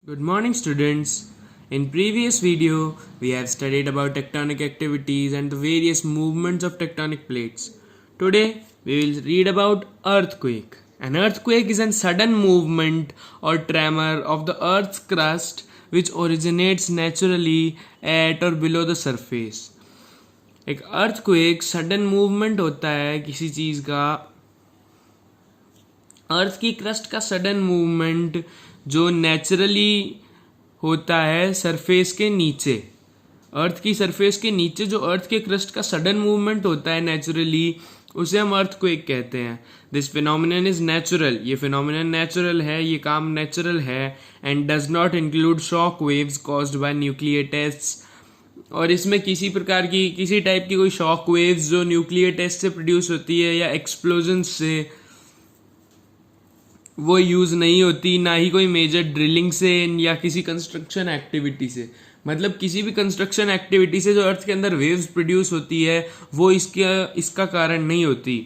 Good morning, students. In previous video, we have studied about tectonic activities and the various movements of tectonic plates. Today, we will read about earthquake. An earthquake is a sudden movement or tremor of the earth's crust which originates naturally at or below the surface. एक earthquake sudden movement होता है किसी चीज़ का, अर्थ की crust का sudden movement जो naturally होता है सरफेस के नीचे। अर्थ की सरफेस के नीचे जो अर्थ के क्रस्ट का सडन मूवमेंट होता है नेचुरली, उसे हम अर्थक्वेक कहते हैं। दिस फिनोमिनन इज नेचुरल, ये फिनोमिनन नेचुरल है, ये काम नेचुरल है and does not include shock waves caused by nuclear tests. और इसमें किसी प्रकार की किसी टाइप की कोई शॉक वेव्स जो न्यूक्लियर टेस्ट से प्रोड्यूस होती है या एक्सप्लोजन से, वो यूज़ नहीं होती, ना ही कोई मेजर ड्रिलिंग से या किसी कंस्ट्रक्शन एक्टिविटी से। मतलब किसी भी कंस्ट्रक्शन एक्टिविटी से जो अर्थ के अंदर वेव्स प्रोड्यूस होती है वो इसका कारण नहीं होती।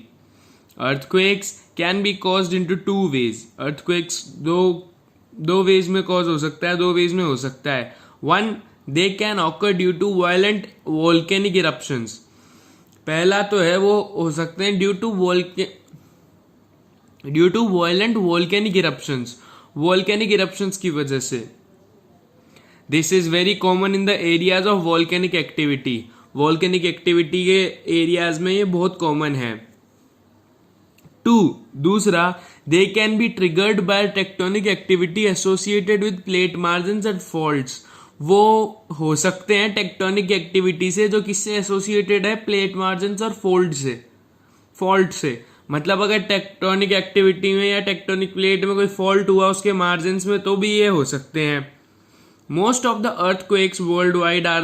Earthquakes can be caused into two ways. Earthquakes दो वेज में कॉज हो सकता है, दो वेज में हो सकता है। One, they can occur due to violent volcanic eruptions. पहला तो है वो हो सकते हैं due to violent volcanic eruptions, volcanic eruptions की वजह से। This is very common in the areas of volcanic activity. Volcanic activity के एरियाज में ये बहुत कॉमन है। दूसरा, they can be triggered by tectonic activity associated with plate margins and faults. वो हो सकते हैं टेक्टोनिक एक्टिविटी से जो किससे एसोसिएटेड है, प्लेट मार्जिन्स और फॉल्ट से। मतलब अगर टेक्टोनिक एक्टिविटी में या टेक्टोनिक प्लेट में कोई फॉल्ट हुआ उसके मार्जिन्स में, तो भी ये हो सकते हैं। Most of the earthquakes worldwide are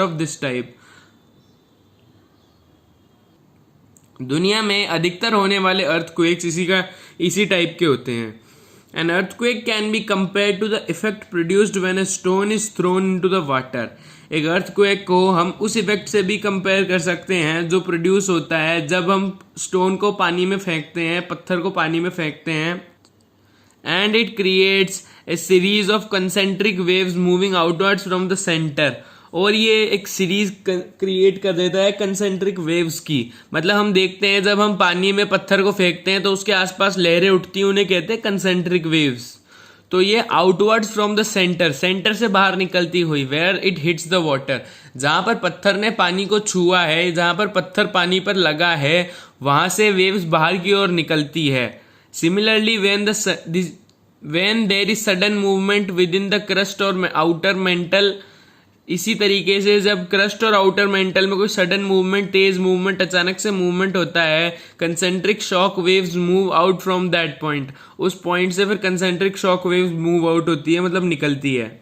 of this type. दुनिया में अधिकतर होने वाले अर्थक्वेक्स इसी टाइप के होते हैं। An earthquake can be compared to the effect produced when a stone is thrown into the water. एक अर्थक्वेक को हम उस इफेक्ट से भी कंपेयर कर सकते हैं जो प्रोड्यूस होता है जब हम स्टोन को पानी में फेंकते हैं, पत्थर को पानी में फेंकते हैं। And it creates a series of concentric waves moving outwards from the centre. और ये एक सीरीज क्रिएट कर देता है कंसेंट्रिक वेव्स की। मतलब हम देखते हैं जब हम पानी में पत्थर को फेंकते हैं तो उसके आसपास लहरें उठती हैं, उन्हें कहते हैं कंसेंट्रिक वेव्स। तो ये आउटवर्ड्स फ्रॉम द सेंटर से बाहर निकलती हुई, where it hits the water. जहां पर पत्थर ने पानी को छुआ है, जहां पर पत्थर पानी पर लगा है, वहां से वेव्स बाहर की ओर निकलती है। Similarly when there is sudden movement within the crust और आउटर मेंटल, इसी तरीके से जब क्रस्ट और आउटर मेंटल में कोई सडन मूवमेंट, तेज मूवमेंट, अचानक से मूवमेंट होता है, concentric shock waves move out from that point. उस पॉइंट से फिर concentric shock waves move out होती है, मतलब निकलती है।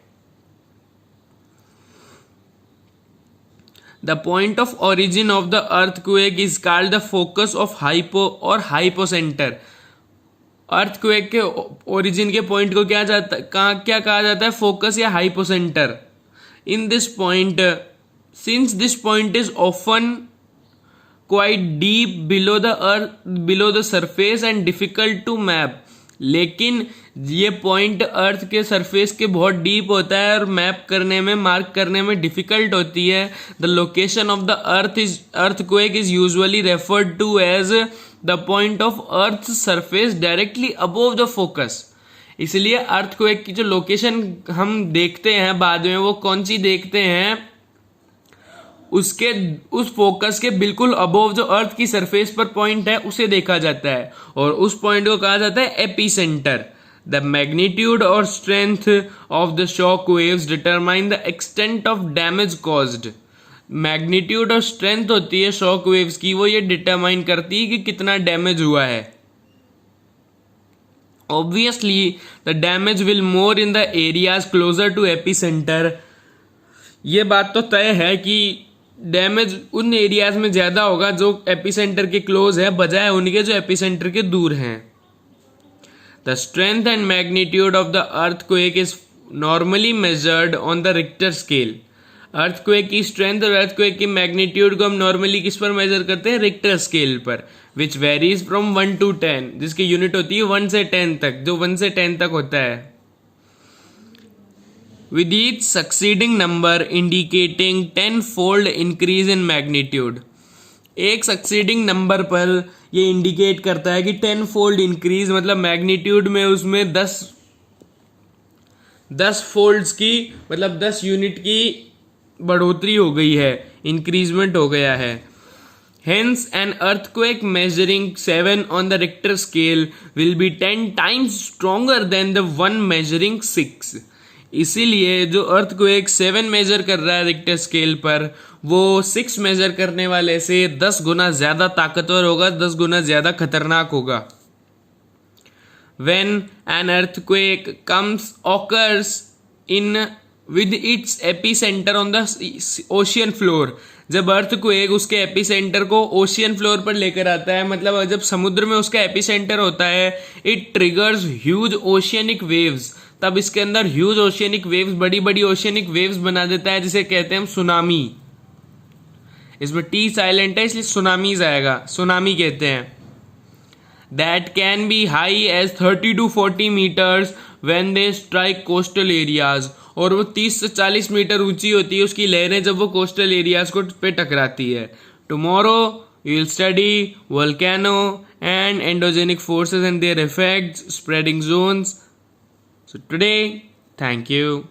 The point of origin of the earthquake is called the focus of hypo और हाइपोसेंटर। अर्थक्वेक के ओरिजिन के पॉइंट को क्या कहा जाता है, फोकस या hypocentre. In this point, since this point is often quite deep below the earth, below the surface and difficult to map, लेकिन ये पॉइंट अर्थ के सरफेस के बहुत डीप होता है और मैप करने में, मार्क करने में डिफिकल्ट होती है। The location of the earthquake is usually referred to as the point of earth surface directly above the focus. इसलिए अर्थक्वेक की जो लोकेशन हम देखते हैं बाद में, वो कौन सी देखते हैं, उस फोकस के बिल्कुल अबोव जो अर्थ की सरफेस पर पॉइंट है उसे देखा जाता है, और उस पॉइंट को कहा जाता है एपिसेंटर। द मैग्नीट्यूड और strength of the shock waves determine the extent of damage caused. Magnitude और स्ट्रेंथ होती है शॉक वेव्स की, वो ये डिटरमाइन करती है कि कितना डैमेज हुआ है। Obviously, the damage will more in the areas closer to epicenter. ये बात तो तय है कि डैमेज उन एरियाज में ज्यादा होगा जो एपिसेंटर के क्लोज है, बजाय उनके जो एपिसेंटर के दूर हैं। The strength and magnitude of the earthquake is normally measured on the Richter scale. Earthquake की स्ट्रेंथ और अर्थक्वेक की मैग्नीट्यूड को हम नॉर्मली किस पर मेजर करते हैं, रिक्टर स्केल पर, विच वेरीज फ्रॉम 1 to 10, जिसकी यूनिट होती है 1 से 10 तक, जो 1 से 10 तक होता है। with each succeeding number indicating 10-fold increase in magnitude. एक सक्सीडिंग नंबर पर ये इंडिकेट करता है कि 10-fold इंक्रीज, मतलब मैग्नीट्यूड में उसमें 10 फोल्ड्स की, मतलब 10 यूनिट की बढ़ोतरी हो गई है, इंक्रीजमेंट हो गया है. Hence, an earthquake measuring 7 on the Richter scale will be 10 times stronger than the one measuring 6. इसीलिए जो अर्थक्वेक 7 मेजर कर रहा है रिक्टर स्केल पर, वो 6 मेजर करने वाले से 10 गुना ज्यादा ताकतवर होगा, 10 गुना ज्यादा खतरनाक होगा. When an earthquake occurs in with its epicenter on the ocean floor, जब अर्थक्वेक उसके एपिसेंटर को ओशियन फ्लोर पर लेकर आता है, मतलब जब समुद्र में उसका एपिसेंटर होता है, it triggers huge oceanic waves. तब इसके अंदर ह्यूज ओशियनिक वेव्स, बड़ी बड़ी ओशियनिक वेव्स बना देता है, जिसे कहते हैं हम सुनामी. इसमें टी साइलेंट है इसलिए सुनामीज आएगा, सुनामी कहते हैं. That can be high as 30 to 40 meters when they strike coastal areas. और वो 30 से 40 मीटर ऊंची होती है उसकी लहरें जब वो कोस्टल एरियाज को पे टकराती है. Tomorrow you will study volcano and endogenic forces and their effects, spreading zones. So today, thank you.